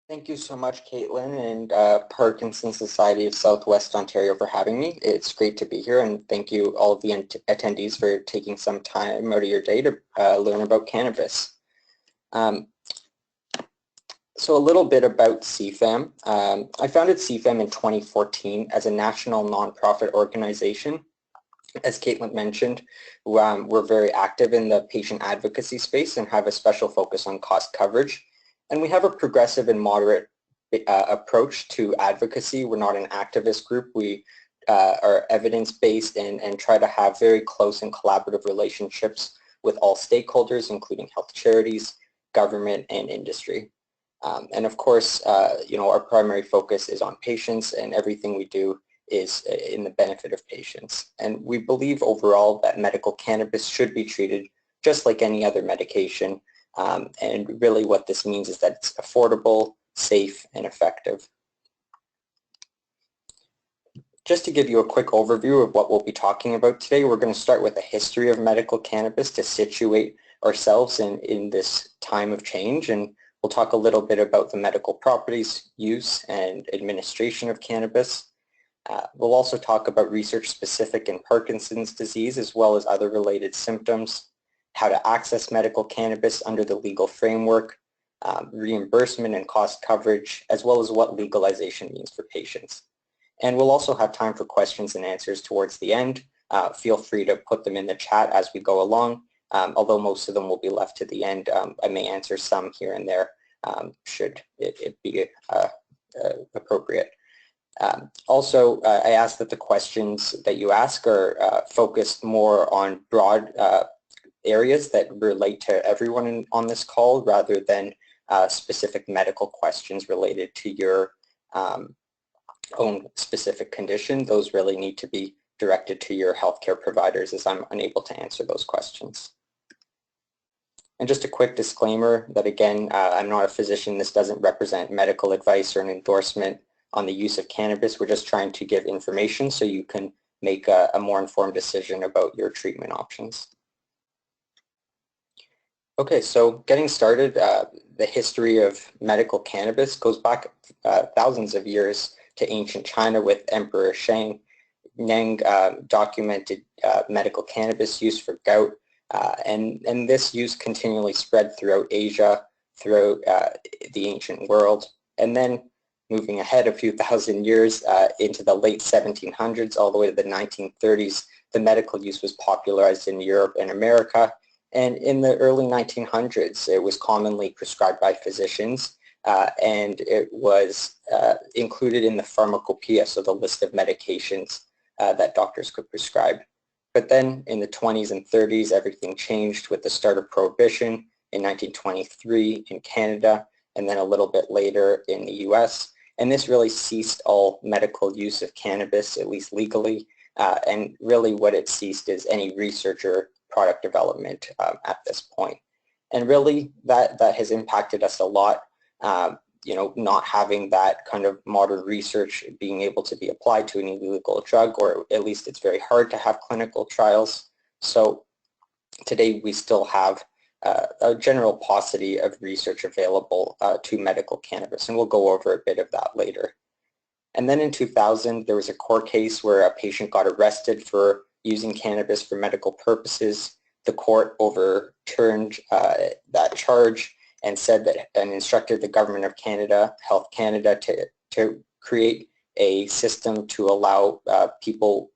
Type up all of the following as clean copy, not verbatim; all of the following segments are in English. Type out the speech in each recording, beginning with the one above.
Thank you so much, Caitlin, and Parkinson Society of Southwest Ontario for having me. It's great to be here, and thank you all of the attendees for taking some time out of your day to learn about cannabis. So a little bit about CFAM. I founded CFAM in 2014 as a national nonprofit organization. As Caitlin mentioned, we're very active in the patient advocacy space and have a special focus on cost coverage. And we have a progressive and moderate approach to advocacy. We're not an activist group. We are evidence-based and try to have very close and collaborative relationships with all stakeholders, including health charities, government, and industry. And of course, our primary focus is on patients, and everything we do is in the benefit of patients. And we believe overall that medical cannabis should be treated just like any other medication. And really what this means is that it's affordable, safe, and effective. Just to give you a quick overview of what we'll be talking about today, we're going to start with a history of medical cannabis to situate ourselves in this time of change, and we'll talk a little bit about the medical properties, use, and administration of cannabis. We'll also talk about research specific in Parkinson's disease as well as other related symptoms, how to access medical cannabis under the legal framework, reimbursement and cost coverage, as well as what legalization means for patients. And we'll also have time for questions and answers towards the end. Feel free to put them in the chat as we go along, although most of them will be left to the end. I may answer some here and there should it be appropriate. Also, I ask that the questions that you ask are focused more on broad areas that relate to everyone on this call rather than specific medical questions related to your own specific condition. Those really need to be directed to your healthcare providers, as I'm unable to answer those questions. And just a quick disclaimer that, again, I'm not a physician. This doesn't represent medical advice or an endorsement on the use of cannabis. We're just trying to give information so you can make a more informed decision about your treatment options. Okay, so getting started, the history of medical cannabis goes back thousands of years to ancient China with Emperor Shang. Neng documented medical cannabis use for gout, and this use continually spread throughout Asia, throughout the ancient world. And then moving ahead a few thousand years into the late 1700s all the way to the 1930s, the medical use was popularized in Europe and America. And in the early 1900s, it was commonly prescribed by physicians, and it was included in the pharmacopoeia, so the list of medications that doctors could prescribe. But then in the 20s and 30s, everything changed with the start of Prohibition in 1923 in Canada, and then a little bit later in the US. And this really ceased all medical use of cannabis, at least legally, and really what it ceased is any research or product development at this point. And really that has impacted us a lot, not having that kind of modern research being able to be applied to an illegal drug, or at least it's very hard to have clinical trials. So today we still have a general paucity of research available to medical cannabis, and we'll go over a bit of that later. And then in 2000, there was a court case where a patient got arrested for using cannabis for medical purposes. The court overturned that charge and said that, and instructed the government of Canada, Health Canada, to create a system to allow people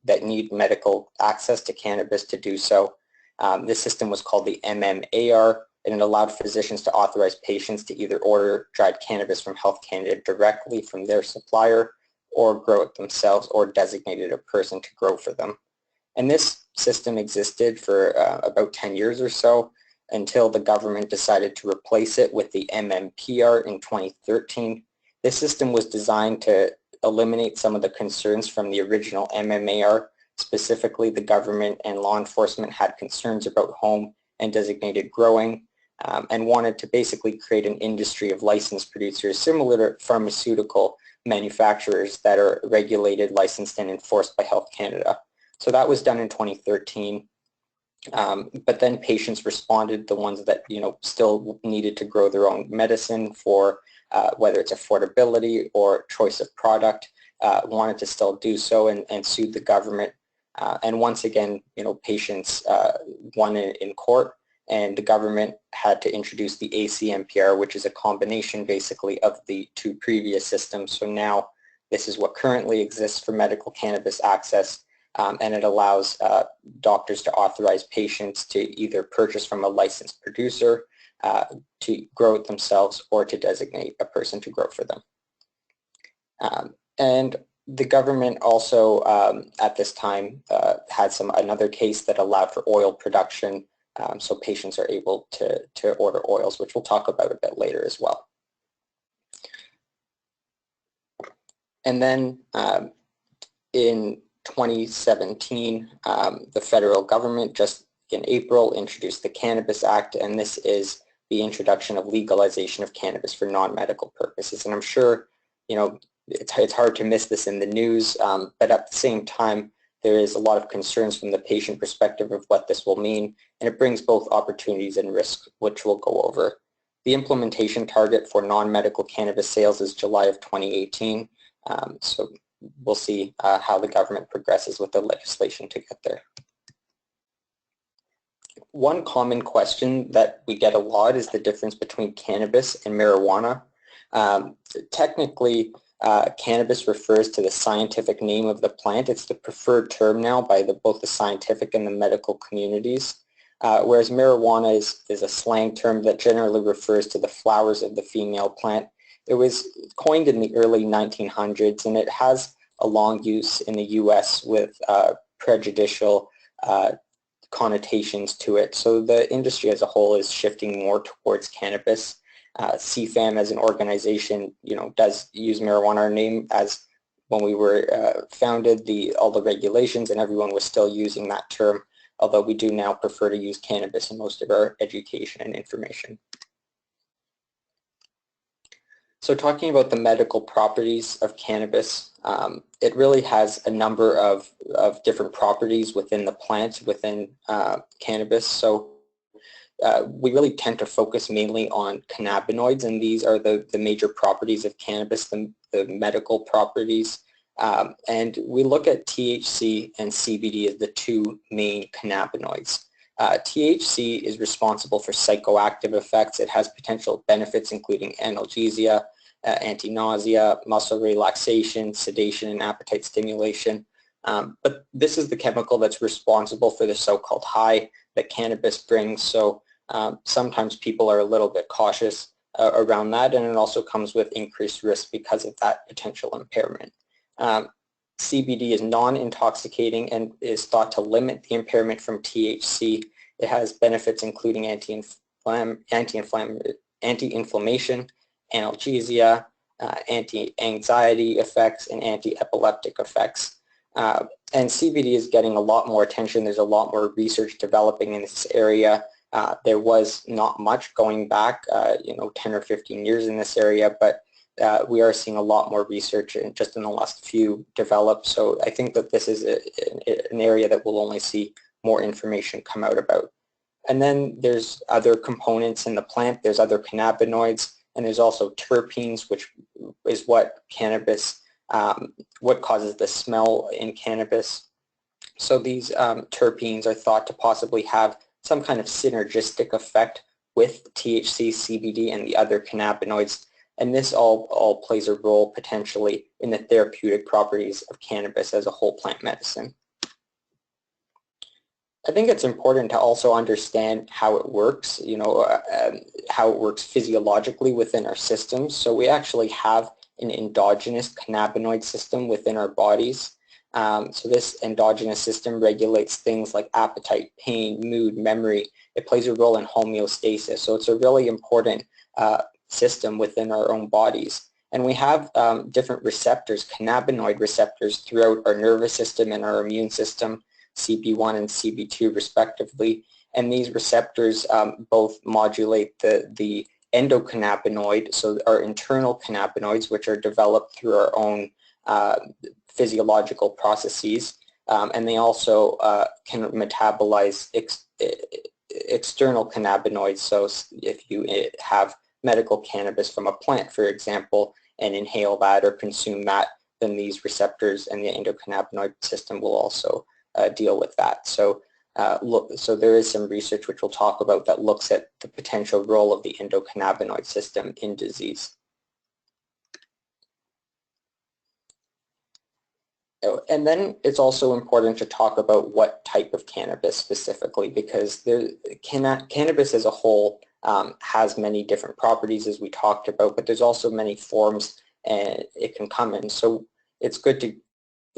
that need medical access to cannabis to do so. This system was called the MMAR, and it allowed physicians to authorize patients to either order dried cannabis from Health Canada directly from their supplier, or grow it themselves, or designated a person to grow for them. And this system existed for about 10 years or so until the government decided to replace it with the MMPR in 2013. This system was designed to eliminate some of the concerns from the original MMAR. Specifically, the government and law enforcement had concerns about home and designated growing, and wanted to basically create an industry of licensed producers similar to pharmaceutical manufacturers that are regulated, licensed, and enforced by Health Canada. So that was done in 2013. But then patients responded, the ones that still needed to grow their own medicine for whether it's affordability or choice of product, wanted to still do so and sued the government. And once again, patients won in court, and the government had to introduce the ACMPR, which is a combination basically of the two previous systems. So now this is what currently exists for medical cannabis access. And it allows doctors to authorize patients to either purchase from a licensed producer, to grow it themselves, or to designate a person to grow for them. And the government also, at this time, had another case that allowed for oil production, so patients are able to order oils, which we'll talk about a bit later as well. And then in 2017, the federal government just in April introduced the Cannabis Act, and this is the introduction of legalization of cannabis for non-medical purposes. And I'm sure, it's hard to miss this in the news, but at the same time, there is a lot of concerns from the patient perspective of what this will mean, and it brings both opportunities and risks, which we'll go over. The implementation target for non-medical cannabis sales is July of 2018, so we'll see how the government progresses with the legislation to get there. One common question that we get a lot is the difference between cannabis and marijuana. Technically, cannabis refers to the scientific name of the plant. It's the preferred term now by both the scientific and the medical communities, whereas marijuana is a slang term that generally refers to the flowers of the female plant. It was coined in the early 1900s, and it has a long use in the U.S. with prejudicial connotations to it. So the industry as a whole is shifting more towards cannabis. CFAM as an organization, does use marijuana. Our name, as when we were founded, all the regulations and everyone was still using that term, although we do now prefer to use cannabis in most of our education and information. So talking about the medical properties of cannabis, it really has a number of different properties within the plant, within cannabis. So we really tend to focus mainly on cannabinoids, and these are the major properties of cannabis, the medical properties. And we look at THC and CBD as the two main cannabinoids. THC is responsible for psychoactive effects. It has potential benefits including analgesia, anti-nausea, muscle relaxation, sedation, and appetite stimulation. But this is the chemical that's responsible for the so-called high that cannabis brings. So sometimes people are a little bit cautious around that, and it also comes with increased risk because of that potential impairment. CBD is non-intoxicating and is thought to limit the impairment from THC. It has benefits including anti-inflammation, analgesia, anti-anxiety effects, and anti-epileptic effects. And CBD is getting a lot more attention. There's a lot more research developing in this area. There was not much going back, 10 or 15 years in this area, but we are seeing a lot more research just in the last few develop. So I think that this is an area that we'll only see more information come out about. And then there's other components in the plant. There's other cannabinoids, and there's also terpenes, which is what cannabis, what causes the smell in cannabis. So these terpenes are thought to possibly have some kind of synergistic effect with THC, CBD, and the other cannabinoids. And this all plays a role potentially in the therapeutic properties of cannabis as a whole plant medicine. I think it's important to also understand how it works, how it works physiologically within our systems. So we actually have an endogenous cannabinoid system within our bodies. So this endogenous system regulates things like appetite, pain, mood, memory. It plays a role in homeostasis. So it's a really important system within our own bodies. And we have different receptors, cannabinoid receptors, throughout our nervous system and our immune system, CB1 and CB2 respectively. And these receptors both modulate the endocannabinoid, so our internal cannabinoids, which are developed through our own physiological processes. and they also can metabolize external cannabinoids. So if you have medical cannabis from a plant, for example, and inhale that or consume that, then these receptors and the endocannabinoid system will also deal with that. So so there is some research which we'll talk about that looks at the potential role of the endocannabinoid system in disease. And then it's also important to talk about what type of cannabis specifically, because cannabis as a whole has many different properties, as we talked about, but there's also many forms and it can come in. So it's good to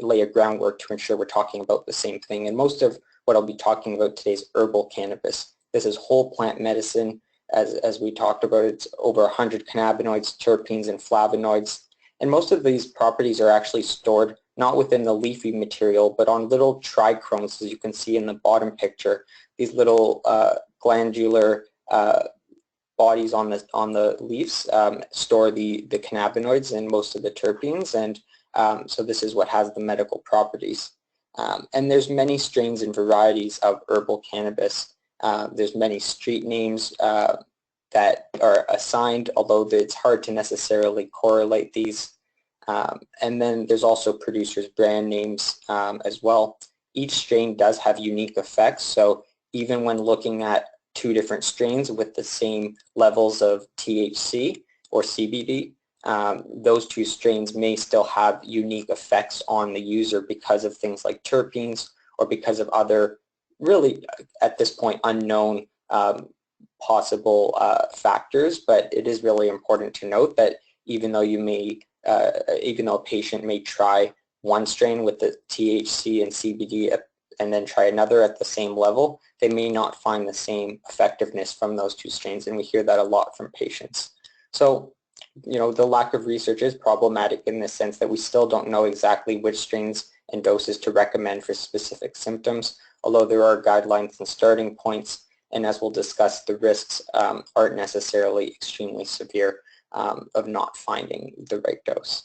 lay a groundwork to ensure we're talking about the same thing. And most of what I'll be talking about today is herbal cannabis. This is whole plant medicine. As we talked about, it's over 100 cannabinoids, terpenes, and flavonoids. And most of these properties are actually stored not within the leafy material, but on little trichromes, as you can see in the bottom picture. These little glandular bodies on the leaves store the cannabinoids and most of the terpenes, and so this is what has the medical properties. And there's many strains and varieties of herbal cannabis. There's many street names that are assigned, although it's hard to necessarily correlate these. And then there's also producers' brand names as well. Each strain does have unique effects, so even when looking at two different strains with the same levels of THC or CBD, those two strains may still have unique effects on the user because of things like terpenes or because of other, really at this point, unknown possible factors. But it is really important to note that even though you may even though a patient may try one strain with the THC and CBD and then try another at the same level, they may not find the same effectiveness from those two strains, and we hear that a lot from patients. So, you know, the lack of research is problematic in the sense that we still don't know exactly which strains and doses to recommend for specific symptoms, although there are guidelines and starting points, and as we'll discuss, the risks aren't necessarily extremely severe of not finding the right dose.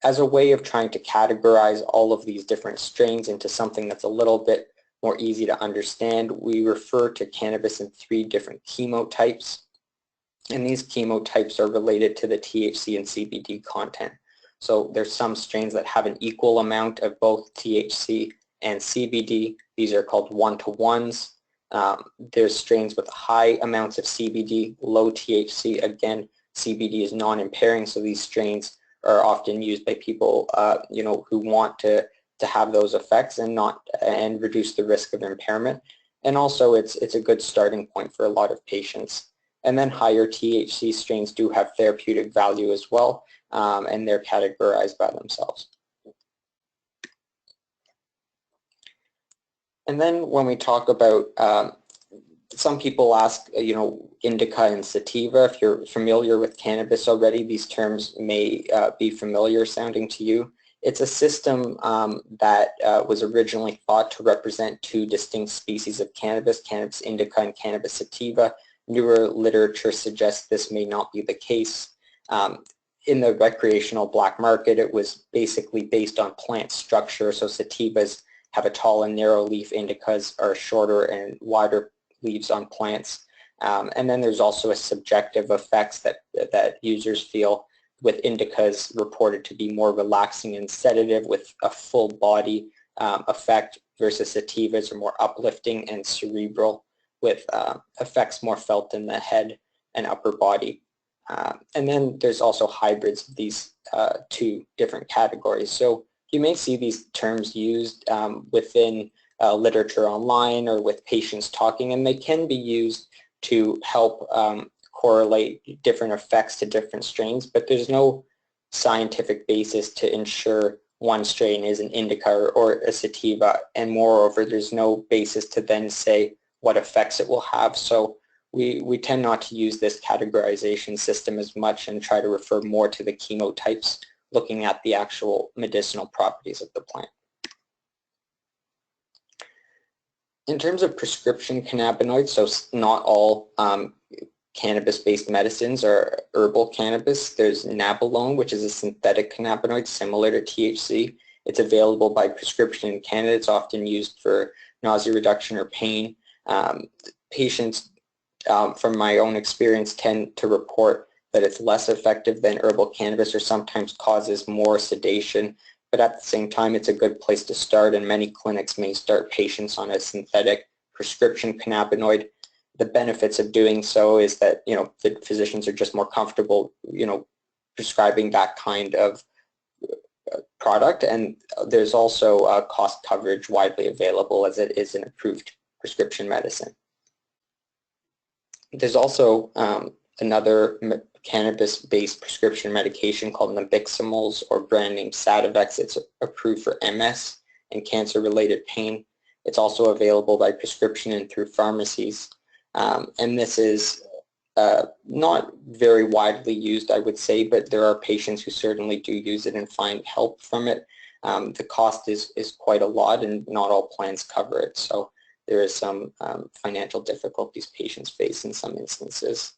As a way of trying to categorize all of these different strains into something that's a little bit more easy to understand, we refer to cannabis in 3 different chemotypes, and these chemotypes are related to the THC and CBD content. So there's some strains that have an equal amount of both THC and CBD. These are called 1-to-1s. There's strains with high amounts of CBD, low THC. Again, CBD is non-impairing, so these strains are often used by people, you know, who want to have those effects and reduce the risk of impairment. And also, it's a good starting point for a lot of patients. And then higher THC strains do have therapeutic value as well, and they're categorized by themselves. And then when we talk about, some people ask, you know, indica and sativa. If you're familiar with cannabis already, these terms may be familiar sounding to you. It's a system that was originally thought to represent 2 distinct species of cannabis, cannabis indica and cannabis sativa. Newer literature suggests this may not be the case. In the recreational black market, it was basically based on plant structure, so sativas have a tall and narrow leaf, indicas are shorter and wider leaves on plants. And then there's also a subjective effects that users feel, with indicas reported to be more relaxing and sedative with a full body effect, versus sativas are more uplifting and cerebral with effects more felt in the head and upper body. And then there's also hybrids of these 2 different categories. So you may see these terms used within literature online or with patients talking, and they can be used to help correlate different effects to different strains, but there's no scientific basis to ensure one strain is an indica or a sativa, and moreover, there's no basis to then say what effects it will have. So we tend not to use this categorization system as much and try to refer more to the chemotypes, looking at the actual medicinal properties of the plant. In terms of prescription cannabinoids, so not all cannabis-based medicines are herbal cannabis. There's nabilone, which is a synthetic cannabinoid similar to THC. It's available by prescription in Canada. It's often used for nausea reduction or pain. Patients, from my own experience, tend to report that it's less effective than herbal cannabis or sometimes causes more sedation. But at the same time, it's a good place to start, and many clinics may start patients on a synthetic prescription cannabinoid. The benefits of doing so is that, the physicians are just more comfortable, prescribing that kind of product, and there's also cost coverage widely available as it is an approved prescription medicine. There's also another cannabis-based prescription medication called nabiximols, or brand name Sativex. It's approved for MS and cancer-related pain. It's also available by prescription and through pharmacies. And this is not very widely used, I would say, but there are patients who certainly do use it and find help from it. The cost is quite a lot, and not all plans cover it. So there is some financial difficulties patients face in some instances.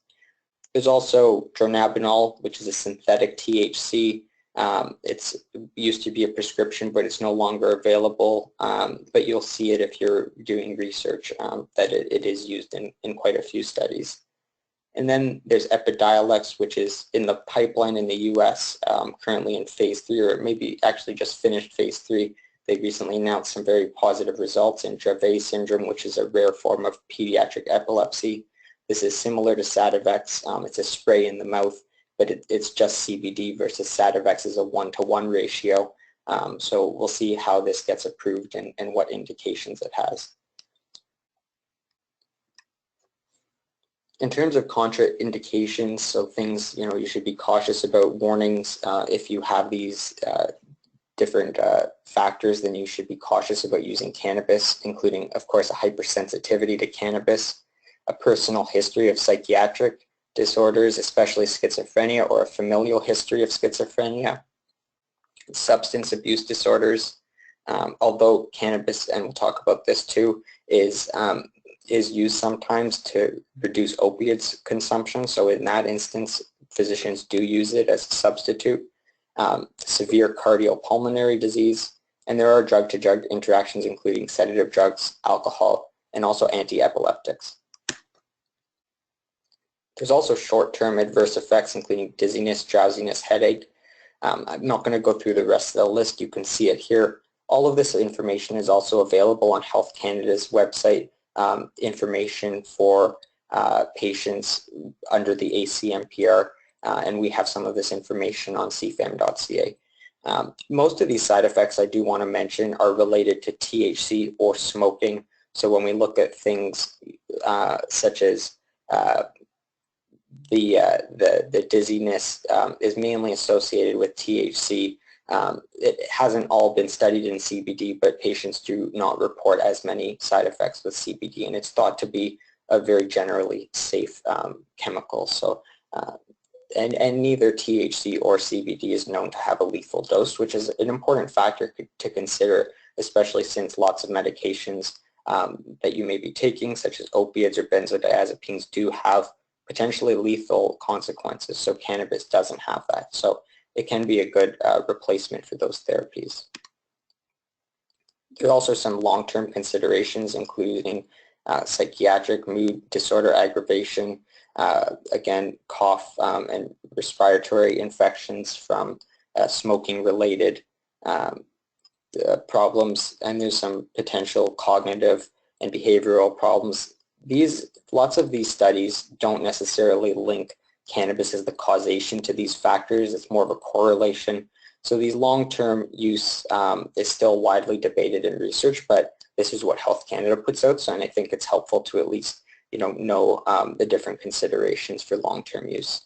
There's also dronabinol, which is a synthetic THC. It's used to be a prescription, but it's no longer available. But you'll see it if you're doing research, that it is used in quite a few studies. And then there's Epidiolex, which is in the pipeline in the US, currently in phase 3, or maybe actually just finished phase 3. They recently announced some very positive results in Dravet syndrome, which is a rare form of pediatric epilepsy. This is similar to Sativex. It's a spray in the mouth, but it's just CBD versus Sativex is a 1-to-1 ratio. So we'll see how this gets approved and what indications it has. In terms of contraindications, so things you should be cautious about, warnings, if you have these different factors, then you should be cautious about using cannabis, including, of course, a hypersensitivity to cannabis, a personal history of psychiatric disorders, especially schizophrenia, or a familial history of schizophrenia, substance abuse disorders, although cannabis, and we'll talk about this too, is used sometimes to reduce opiates consumption. So in that instance, physicians do use it as a substitute. Severe cardiopulmonary disease, and there are drug-to-drug interactions, including sedative drugs, alcohol, and also anti-epileptics. There's also short-term adverse effects, including dizziness, drowsiness, headache. I'm not going to go through the rest of the list. You can see it here. All of this information is also available on Health Canada's website, information for patients under the ACMPR, and we have some of this information on cfam.ca. Most of these side effects I do want to mention are related to THC or smoking. So when we look at things such as the dizziness is mainly associated with THC. It hasn't all been studied in CBD, but patients do not report as many side effects with CBD, and it's thought to be a very generally safe chemical. So, and neither THC or CBD is known to have a lethal dose, which is an important factor to consider, especially since lots of medications that you may be taking, such as opiates or benzodiazepines, do have potentially lethal consequences. So cannabis doesn't have that. So it can be a good replacement for those therapies. There are also some long-term considerations, including psychiatric mood disorder aggravation, again, cough and respiratory infections from smoking-related problems, and there's some potential cognitive and behavioral problems. Lots of these studies don't necessarily link cannabis as the causation to these factors. It's more of a correlation. So these long-term use is still widely debated in research, but this is what Health Canada puts out, so, and I think it's helpful to at least know the different considerations for long-term use.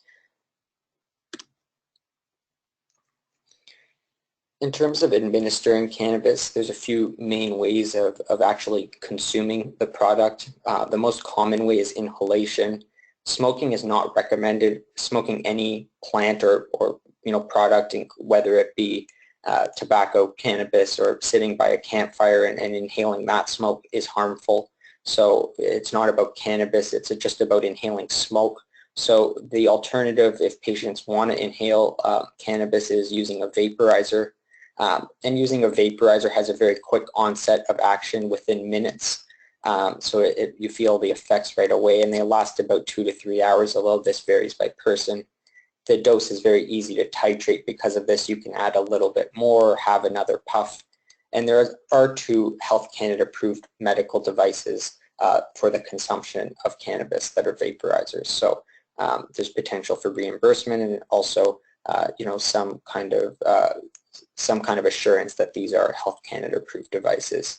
In terms of administering cannabis, there's a few main ways of actually consuming the product. The most common way is inhalation. Smoking is not recommended. Smoking any plant or product, whether it be tobacco, cannabis, or sitting by a campfire and inhaling that smoke is harmful. So it's not about cannabis, it's just about inhaling smoke. So the alternative, if patients want to inhale cannabis, is using a vaporizer. And using a vaporizer has a very quick onset of action within minutes. So you feel the effects right away, and they last about 2 to 3 hours, although this varies by person. The dose is very easy to titrate because of this. You can add a little bit more or have another puff. And there are 2 Health Canada approved medical devices for the consumption of cannabis that are vaporizers. So there's potential for reimbursement, and also some kind of assurance that these are Health Canada approved devices.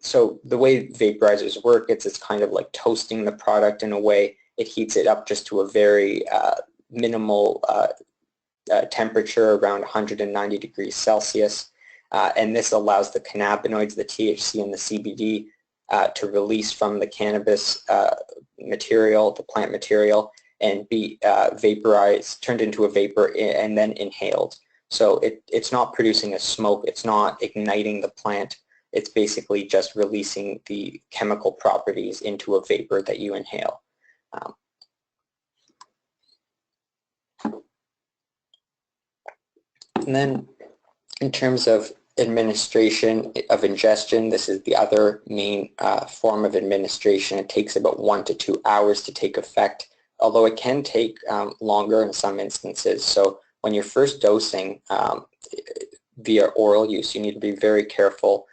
So the way vaporizers work, it's kind of like toasting the product in a way. It heats it up just to a very minimal temperature, around 190 degrees Celsius. And this allows the cannabinoids, the THC and the CBD, to release from the cannabis material, the plant material, and be vaporized, turned into a vapor, and then inhaled. So it's not producing a smoke, it's not igniting the plant, it's basically just releasing the chemical properties into a vapor that you inhale. And then in terms of administration of ingestion, this is the other main form of administration. It takes about 1 to 2 hours to take effect, although it can take longer in some instances. So when you're first dosing via oral use, you need to be very careful.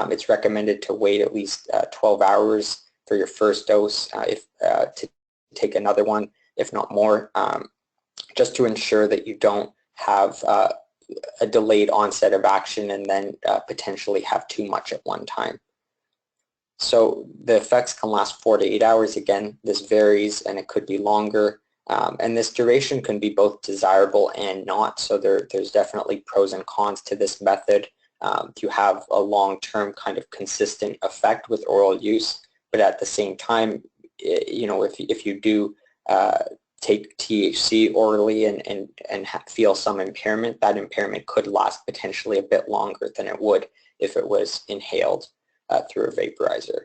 It's recommended to wait at least 12 hours for your first dose to take another one, if not more, just to ensure that you don't have a delayed onset of action and then potentially have too much at one time. So the effects can last 4 to 8 hours. Again, this varies, and it could be longer. And this duration can be both desirable and not. So there's definitely pros and cons to this method. You have a long-term kind of consistent effect with oral use, but at the same time, if you do take THC orally and feel some impairment, that impairment could last potentially a bit longer than it would if it was inhaled through a vaporizer.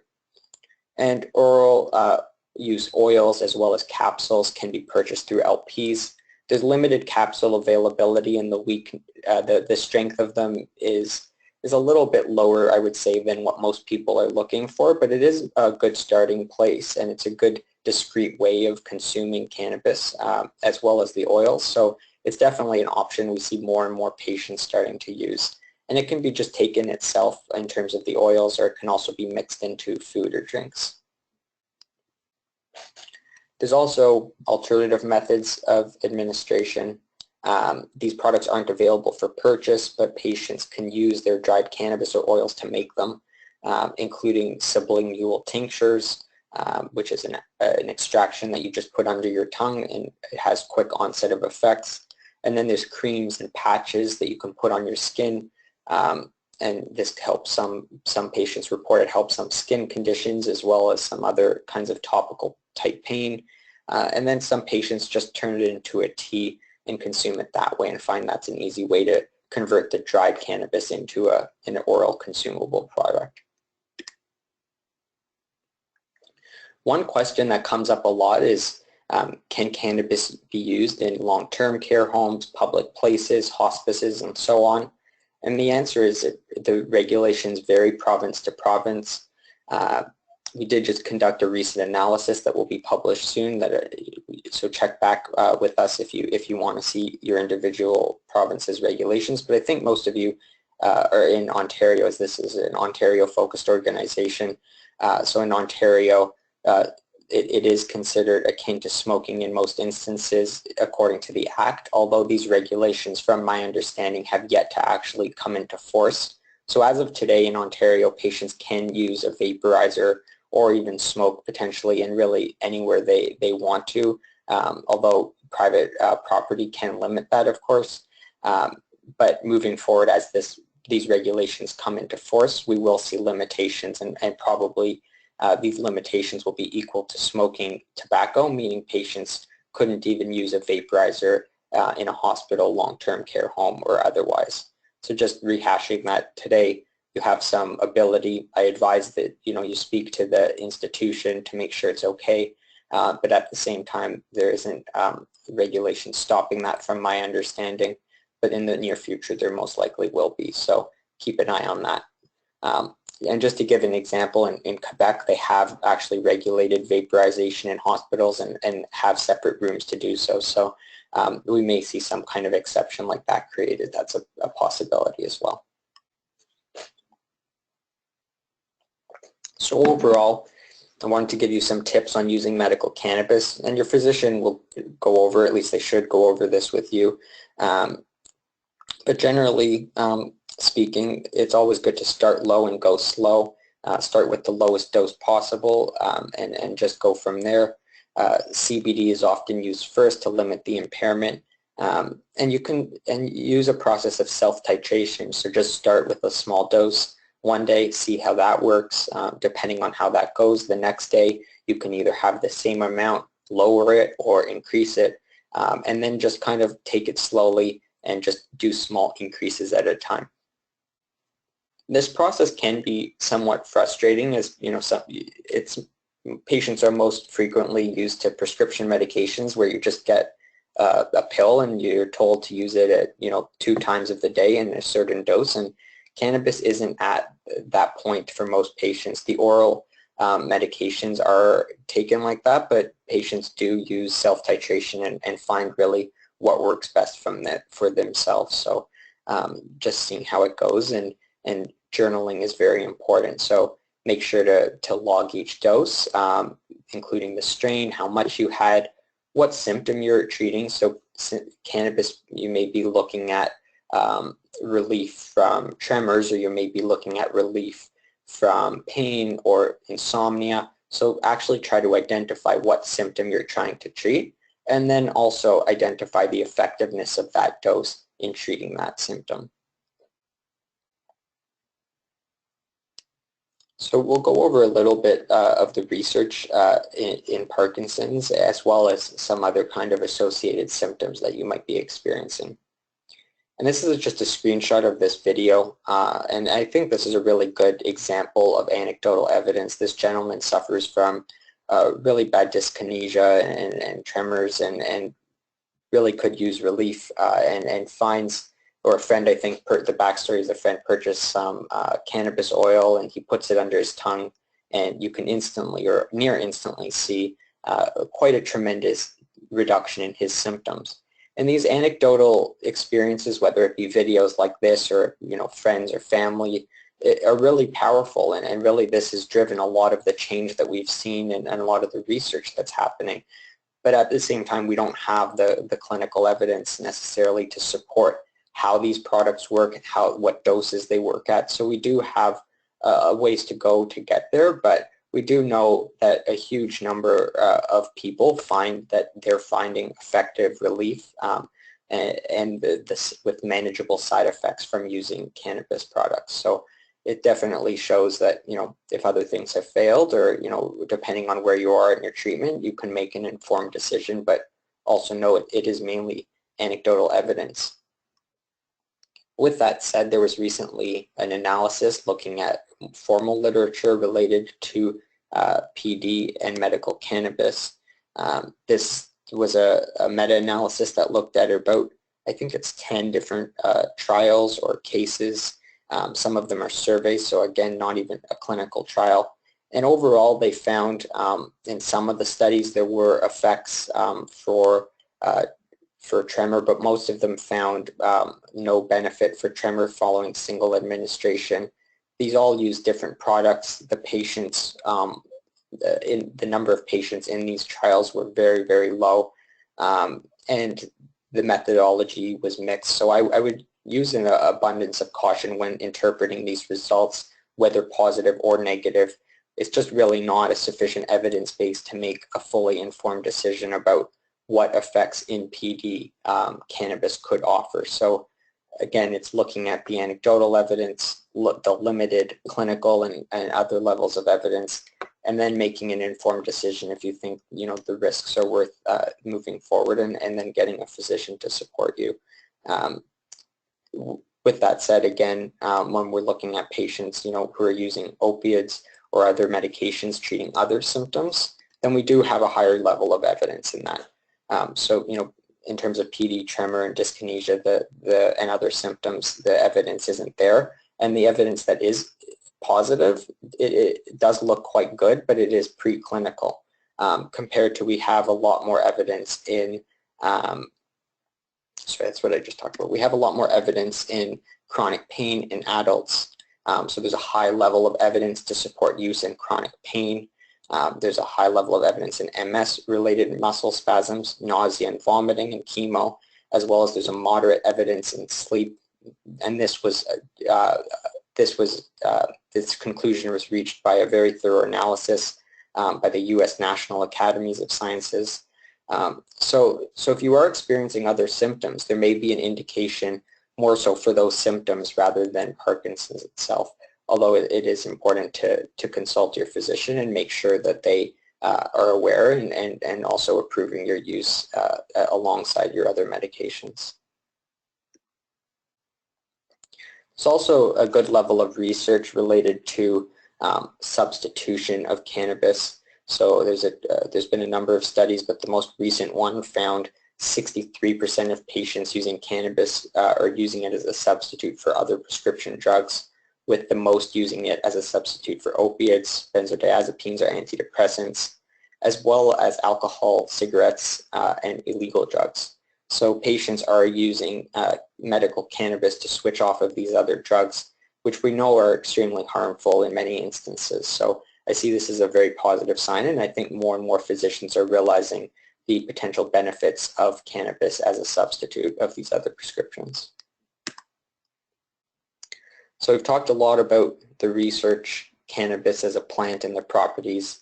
And oral use oils as well as capsules can be purchased through LPs. There's limited capsule availability, and the strength of them is a little bit lower, I would say, than what most people are looking for, but it is a good starting place, and it's a good discreet way of consuming cannabis as well as the oils. So it's definitely an option we see more and more patients starting to use. And it can be just taken itself in terms of the oils, or it can also be mixed into food or drinks. There's also alternative methods of administration. These products aren't available for purchase, but patients can use their dried cannabis or oils to make them, including sublingual tinctures, which is an extraction that you just put under your tongue, and it has quick onset of effects. And then there's creams and patches that you can put on your skin, and this helps some patients report it helps some skin conditions as well as some other kinds of topical type pain. And then some patients just turn it into a tea and consume it that way, and find that's an easy way to convert the dried cannabis into an oral consumable product. One question that comes up a lot is, can cannabis be used in long-term care homes, public places, hospices, and so on? And the answer is that the regulations vary province to province. We did just conduct a recent analysis that will be published soon. So check back with us if you want to see your individual province's regulations. But I think most of you are in Ontario, as this is an Ontario-focused organization. So in Ontario, it is considered akin to smoking in most instances according to the Act, although these regulations, from my understanding, have yet to actually come into force. So as of today in Ontario, patients can use a vaporizer or even smoke potentially in really anywhere they want to, although private property can limit that, of course. But moving forward, as these regulations come into force, we will see limitations, and probably these limitations will be equal to smoking tobacco, meaning patients couldn't even use a vaporizer in a hospital, long-term care home, or otherwise. So just rehashing that today, you have some ability. I advise that you speak to the institution to make sure it's okay, but at the same time, there isn't regulation stopping that from my understanding. but in the near future there most likely will be. So keep an eye on that. And just to give an example, in Quebec, they have actually regulated vaporization in hospitals and have separate rooms to do so. So we may see some kind of exception like that created. That's a possibility as well. So overall, I wanted to give you some tips on using medical cannabis, and your physician will go over, at least they should go over this with you. But generally speaking, it's always good to start low and go slow. Start with the lowest dose possible and just go from there. CBD is often used first to limit the impairment. And you can use a process of self-titration. So just start with a small dose one day, see how that works. Depending on how that goes, the next day you can either have the same amount, lower it, or increase it. And then just kind of take it slowly and just do small increases at a time. This process can be somewhat frustrating, as you know, patients are most frequently used to prescription medications where you just get a pill and you're told to use it at 2 times of the day in a certain dose, and cannabis isn't at that point for most patients. The oral medications are taken like that, but patients do use self-titration and find really what works best for themselves. So just seeing how it goes, and journaling is very important. So make sure to log each dose, including the strain, how much you had, what symptom you're treating. So cannabis, you may be looking at relief from tremors, or you may be looking at relief from pain or insomnia. So actually try to identify what symptom you're trying to treat, and then also identify the effectiveness of that dose in treating that symptom. So we'll go over a little bit of the research in Parkinson's, as well as some other kind of associated symptoms that you might be experiencing. And this is just a screenshot of this video, and I think this is a really good example of anecdotal evidence. This gentleman suffers from really bad dyskinesia and tremors, and really could use relief, and finds, or a friend, I think, the backstory is a friend purchased some cannabis oil, and he puts it under his tongue, and you can instantly or near instantly see quite a tremendous reduction in his symptoms. And these anecdotal experiences, whether it be videos like this or friends or family, are really powerful, and really this has driven a lot of the change that we've seen and a lot of the research that's happening. But at the same time, we don't have the clinical evidence necessarily to support how these products work and what doses they work at. So we do have ways to go to get there, but we do know that a huge number of people find that they're finding effective relief and with manageable side effects from using cannabis products. So it definitely shows that if other things have failed, or depending on where you are in your treatment, you can make an informed decision, but also know it is mainly anecdotal evidence. With that said, there was recently an analysis looking at formal literature related to PD and medical cannabis. This was a meta-analysis that looked at about, I think it's 10 different trials or cases. Some of them are surveys, so again, not even a clinical trial. And overall, they found in some of the studies there were effects for tremor, but most of them found no benefit for tremor following single administration. These all use different products. The patients, in the number of patients in these trials were very, very low, and the methodology was mixed. So I would use an abundance of caution when interpreting these results, whether positive or negative. It's just really not a sufficient evidence base to make a fully informed decision about what effects in PD cannabis could offer. So again, it's looking at the anecdotal evidence, the limited clinical and other levels of evidence, and then making an informed decision if you think the risks are worth moving forward, and then getting a physician to support you. With that said, again, when we're looking at patients who are using opiates or other medications treating other symptoms, then we do have a higher level of evidence in that. So in terms of PD, tremor, and dyskinesia, and other symptoms, the evidence isn't there. And the evidence that is positive, it does look quite good, but it is preclinical compared to we have a lot more evidence in, sorry, that's what I just talked about. We have a lot more evidence in chronic pain in adults. So there's a high level of evidence to support use in chronic pain. There's a high level of evidence in MS-related muscle spasms, nausea and vomiting, and chemo, as well as there's a moderate evidence in sleep. And this conclusion was reached by a very thorough analysis by the U.S. National Academies of Sciences. So if you are experiencing other symptoms, there may be an indication more so for those symptoms rather than Parkinson's itself, although it is important to consult your physician and make sure that they are aware and also approving your use alongside your other medications. There's also a good level of research related to substitution of cannabis. So there's been a number of studies, but the most recent one found 63% of patients using cannabis are using it as a substitute for other prescription drugs, with the most using it as a substitute for opiates, benzodiazepines, or antidepressants, as well as alcohol, cigarettes, and illegal drugs. So patients are using medical cannabis to switch off of these other drugs, which we know are extremely harmful in many instances. So I see this as a very positive sign, and I think more and more physicians are realizing the potential benefits of cannabis as a substitute of these other prescriptions. So we've talked a lot about the research, cannabis as a plant and the properties.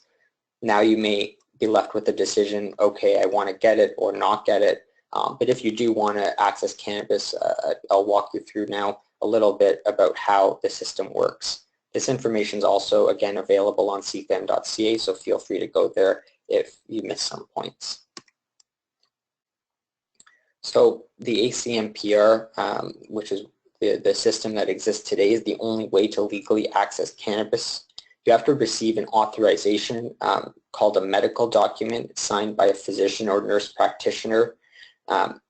Now you may be left with the decision, okay, I want to get it or not get it. But if you do want to access cannabis, I'll walk you through now a little bit about how the system works. This information is also, again, available on cfam.ca, so feel free to go there if you miss some points. So the ACMPR, which is the system that exists today, is the only way to legally access cannabis. You have to receive an authorization called a medical document signed by a physician or nurse practitioner.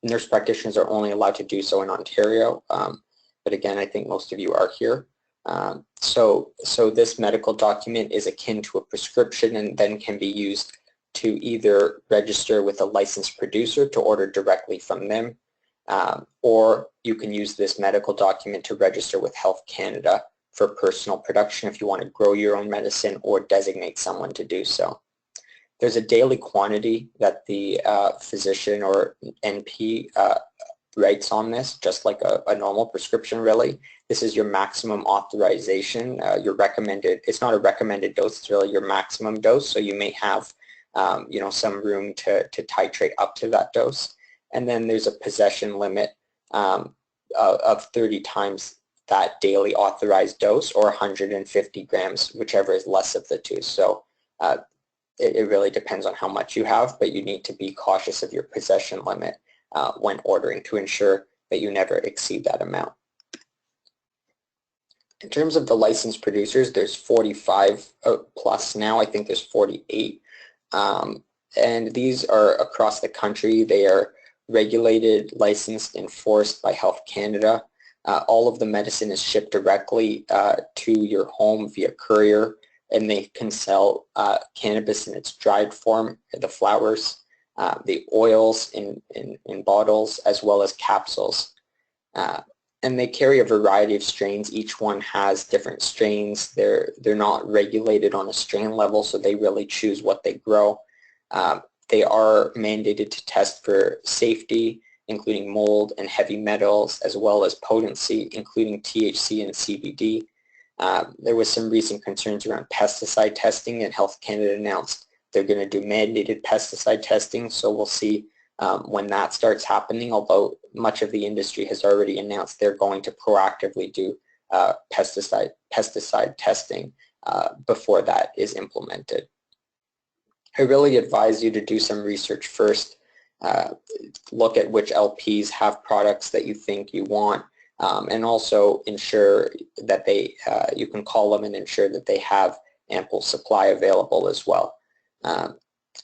Nurse practitioners are only allowed to do so in Ontario, but again, I think most of you are here. So this medical document is akin to a prescription and then can be used to either register with a licensed producer to order directly from them, or you can use this medical document to register with Health Canada for personal production if you want to grow your own medicine or designate someone to do so. There's a daily quantity that the physician or NP writes on this, just like a normal prescription really. This is your maximum authorization, your recommended, it's not a recommended dose, it's really your maximum dose, so you may have some room to titrate up to that dose. And then there's a possession limit of 30 times that daily authorized dose, or 150 grams, whichever is less of the two. So it really depends on how much you have, but you need to be cautious of your possession limit when ordering to ensure that you never exceed that amount. In terms of the licensed producers, there's 45 plus now. I think there's 48. And these are across the country. They are regulated, licensed, enforced by Health Canada. All of the medicine is shipped directly to your home via courier, and they can sell cannabis in its dried form, the flowers, the oils in bottles, as well as capsules. And they carry a variety of strains. Each one has different strains. They're not regulated on a strain level, so they really choose what they grow. They are mandated to test for safety, including mold and heavy metals, as well as potency, including THC and CBD. There was some recent concerns around pesticide testing, and Health Canada announced they're going to do mandated pesticide testing, so we'll see when that starts happening, although much of the industry has already announced they're going to proactively do pesticide testing before that is implemented. I really advise you to do some research first. Look at which LPs have products that you think you want, and also ensure that you can call them and ensure that they have ample supply available as well.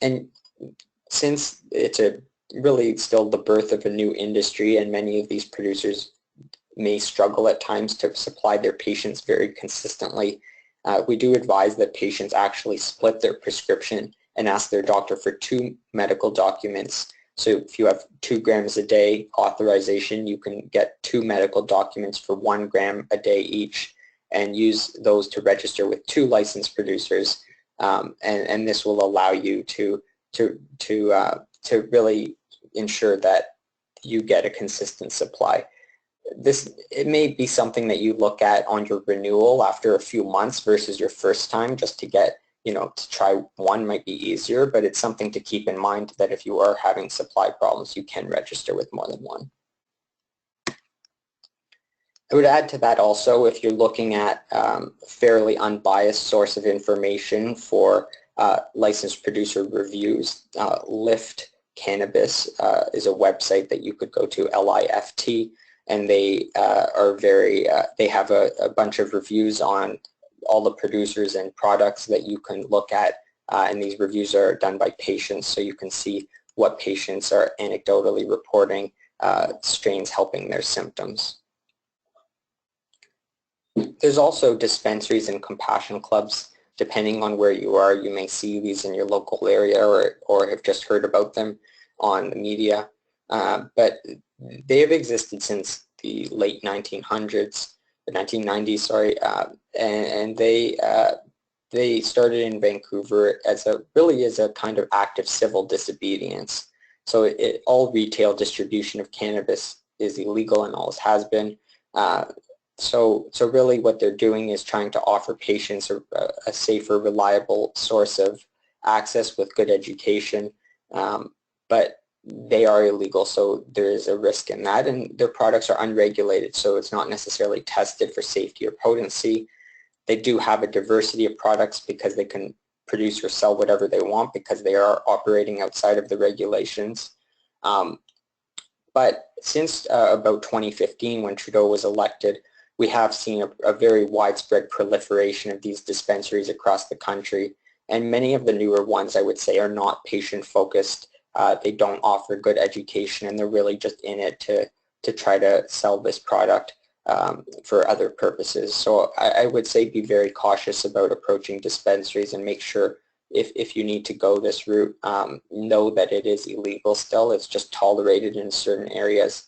And since it's a really still the birth of a new industry, and many of these producers may struggle at times to supply their patients very consistently. We do advise that patients actually split their prescription and ask their doctor for 2 medical documents. So if you have 2 grams a day authorization, you can get 2 medical documents for 1 gram a day each, and use those to register with 2 licensed producers. And this will allow you to really ensure that you get a consistent supply. It may be something that you look at on your renewal after a few months versus your first time, just to get, to try one might be easier, but it's something to keep in mind that if you are having supply problems, you can register with more than one. I would add to that also, if you're looking at a fairly unbiased source of information for licensed producer reviews, Lift Cannabis is a website that you could go to, LIFT, and they they have a bunch of reviews on all the producers and products that you can look at, and these reviews are done by patients, so you can see what patients are anecdotally reporting strains helping their symptoms. There's also dispensaries and compassion clubs. Depending on where you are, you may see these in your local area or have just heard about them on the media. But they have existed since the late 1900s, the 1990s, sorry, and they started in Vancouver as a kind of active civil disobedience. So all retail distribution of cannabis is illegal and always has been. So really what they're doing is trying to offer patients a safer, reliable source of access with good education, but they are illegal, so there is a risk in that, and their products are unregulated, so it's not necessarily tested for safety or potency. They do have a diversity of products because they can produce or sell whatever they want because they are operating outside of the regulations. But since about 2015, when Trudeau was elected, we have seen a very widespread proliferation of these dispensaries across the country, and many of the newer ones, I would say, are not patient-focused. They don't offer good education, and they're really just in it to try to sell this product for other purposes. So I would say be very cautious about approaching dispensaries, and make sure if you need to go this route, know that it is illegal still. It's just tolerated in certain areas,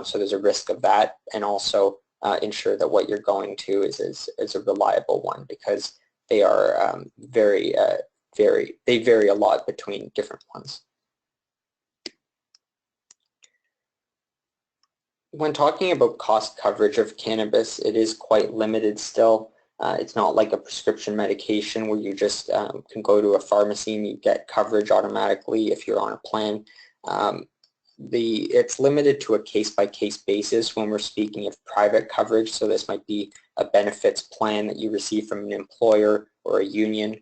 so there's a risk of that, and also ensure that what you're going to is a reliable one, because they are they vary a lot between different ones. When talking about cost coverage of cannabis, it is quite limited still. It's not like a prescription medication where you just can go to a pharmacy and you get coverage automatically if you're on a plan. It's limited to a case-by-case basis when we're speaking of private coverage, so this might be a benefits plan that you receive from an employer or a union.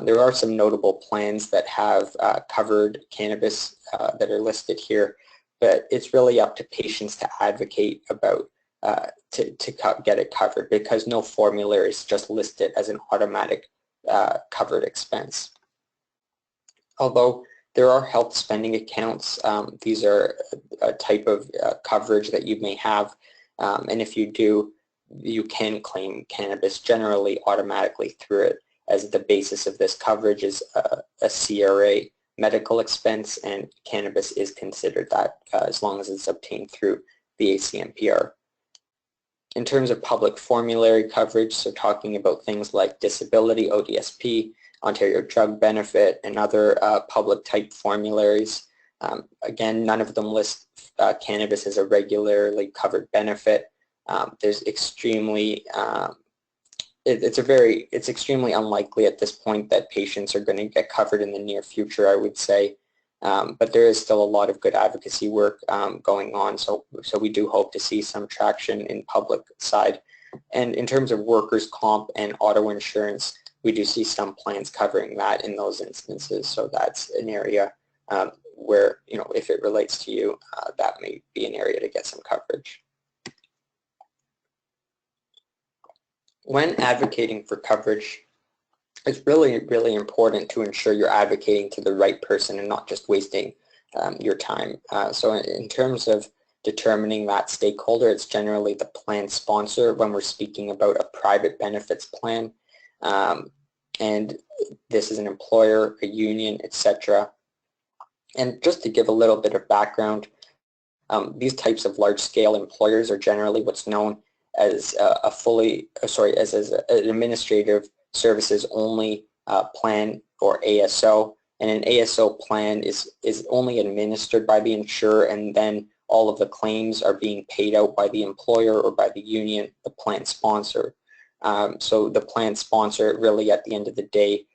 There are some notable plans that have covered cannabis that are listed here, but it's really up to patients to advocate about to get it covered, because no formulary is just listed as an automatic covered expense. Although there are health spending accounts. These are a type of coverage that you may have, and if you do, you can claim cannabis generally automatically through it, as the basis of this coverage is a CRA medical expense, and cannabis is considered that as long as it's obtained through the ACMPR. In terms of public formulary coverage, so talking about things like disability, ODSP, Ontario Drug Benefit, and other public type formularies. Again, none of them list cannabis as a regularly covered benefit. There's extremely it's extremely unlikely at this point that patients are going to get covered in the near future, I would say. But there is still a lot of good advocacy work going on, so we do hope to see some traction in public side. And in terms of workers' comp and auto insurance, we do see some plans covering that in those instances, so that's an area where, if it relates to you, that may be an area to get some coverage. When advocating for coverage, it's really, really important to ensure you're advocating to the right person and not just wasting your time. So in terms of determining that stakeholder, it's generally the plan sponsor when we're speaking about a private benefits plan. And this is an employer, a union, etc. And just to give a little bit of background, these types of large-scale employers are generally what's known as as an administrative services only plan, or ASO. And an ASO plan is only administered by the insurer, and then all of the claims are being paid out by the employer or by the union, the plan sponsor. So the plan sponsor really at the end of the day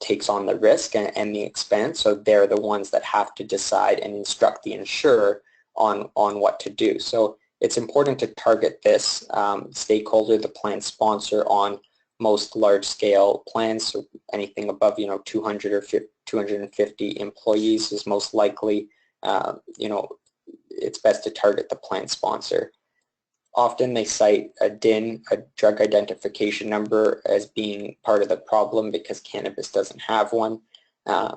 takes on the risk and the expense, so they're the ones that have to decide and instruct the insurer on what to do. So it's important to target this stakeholder, the plan sponsor, on most large-scale plans. So anything above 200 or 250 employees is most likely, it's best to target the plan sponsor. Often they cite a DIN, a drug identification number, as being part of the problem because cannabis doesn't have one.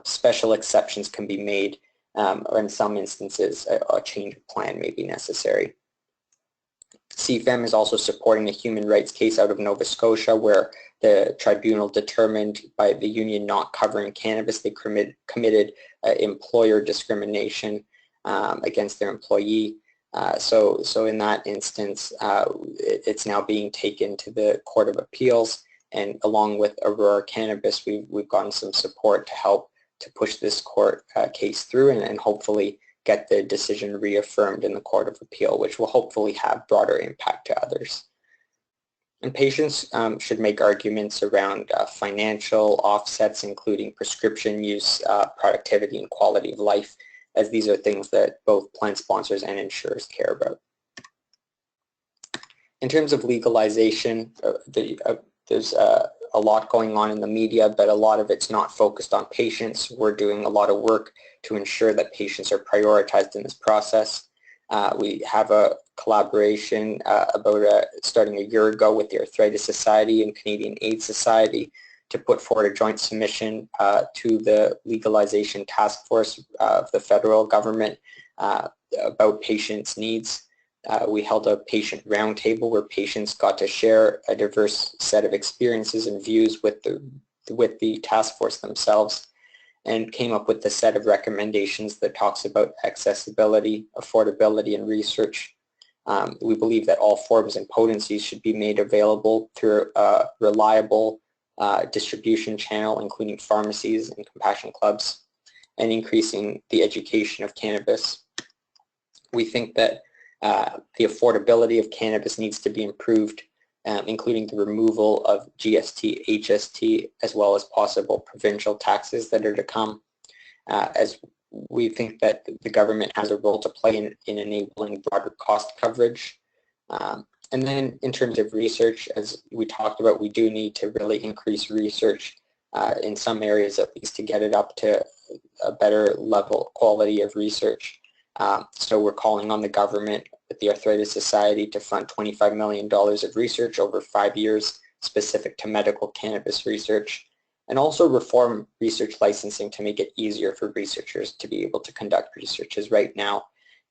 Special exceptions can be made, or in some instances a change of plan may be necessary. CFEM is also supporting a human rights case out of Nova Scotia where the tribunal determined by the union not covering cannabis, they committed employer discrimination against their employee. So in that instance, it's now being taken to the Court of Appeals, and along with Aurora Cannabis, we've gotten some support to help to push this court case through and hopefully get the decision reaffirmed in the Court of Appeal, which will hopefully have broader impact to others. And patients should make arguments around financial offsets, including prescription use, productivity, and quality of life, as these are things that both plan sponsors and insurers care about. In terms of legalization, there's a lot going on in the media, but a lot of it's not focused on patients. We're doing a lot of work to ensure that patients are prioritized in this process. We have a collaboration about starting a year ago with the Arthritis Society and Canadian AIDS Society to put forward a joint submission to the legalization task force of the federal government about patients' needs. We held a patient roundtable where patients got to share a diverse set of experiences and views with the task force themselves, and came up with a set of recommendations that talks about accessibility, affordability, and research. We believe that all forms and potencies should be made available through a reliable distribution channel, including pharmacies and compassion clubs, and increasing the education of cannabis. We think that the affordability of cannabis needs to be improved, including the removal of GST, HST, as well as possible provincial taxes that are to come, as we think that the government has a role to play in enabling broader cost coverage. And then in terms of research, as we talked about, we do need to really increase research in some areas at least to get it up to a better level quality of research. So we're calling on the government with the Arthritis Society to fund $25 million of research over 5 years specific to medical cannabis research, and also reform research licensing to make it easier for researchers to be able to conduct research, as right now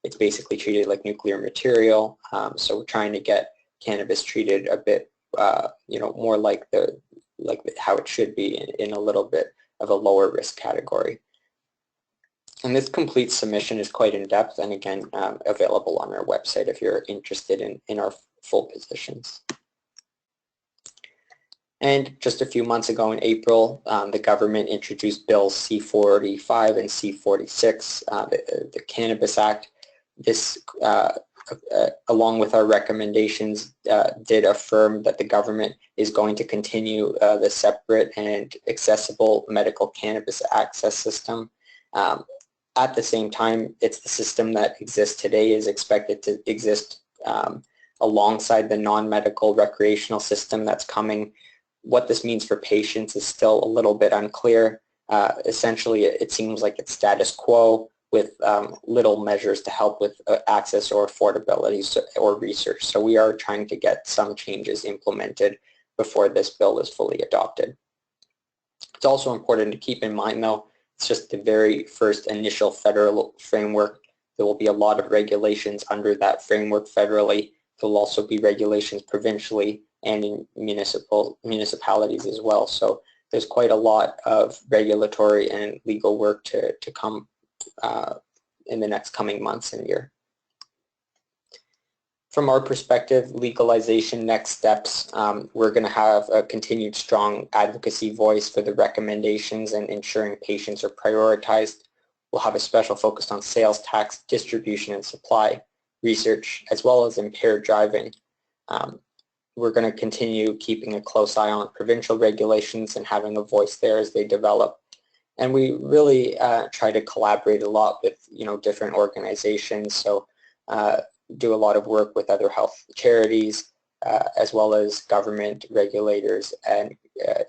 it's basically treated like nuclear material. So we're trying to get cannabis treated a bit more like how it should be in a little bit of a lower risk category. And this complete submission is quite in-depth and again available on our website if you're interested in our full positions. And just a few months ago in April, the government introduced Bills C-45 and C-46, the Cannabis Act. This, along with our recommendations, did affirm that the government is going to continue the separate and accessible medical cannabis access system. At the same time, it's the system that exists today is expected to exist alongside the non-medical recreational system that's coming. What this means for patients is still a little bit unclear. Essentially, it seems like it's status quo with little measures to help with access or affordability or research. So we are trying to get some changes implemented before this bill is fully adopted. It's also important to keep in mind, though, It's just the very first initial federal framework. There will be a lot of regulations under that framework federally. There will also be regulations provincially and in municipalities as well. So there's quite a lot of regulatory and legal work to come in the next coming months and year. From our perspective, legalization next steps, we're going to have a continued strong advocacy voice for the recommendations and ensuring patients are prioritized. We'll have a special focus on sales tax, distribution and supply, research, as well as impaired driving. We're going to continue keeping a close eye on provincial regulations and having a voice there as they develop. And we really try to collaborate a lot with different organizations. So do a lot of work with other health charities as well as government regulators and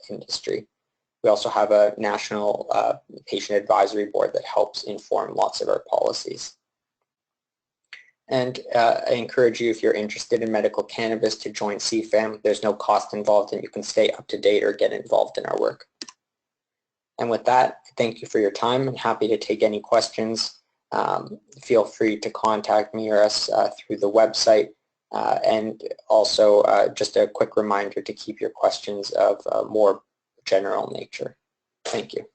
industry. We also have a national patient advisory board that helps inform lots of our policies. And I encourage you, if you're interested in medical cannabis, to join CFAM. There's no cost involved and you can stay up to date or get involved in our work. And with that, thank you for your time and happy to take any questions. Feel free to contact me or us through the website. And also just a quick reminder to keep your questions of more general nature. Thank you.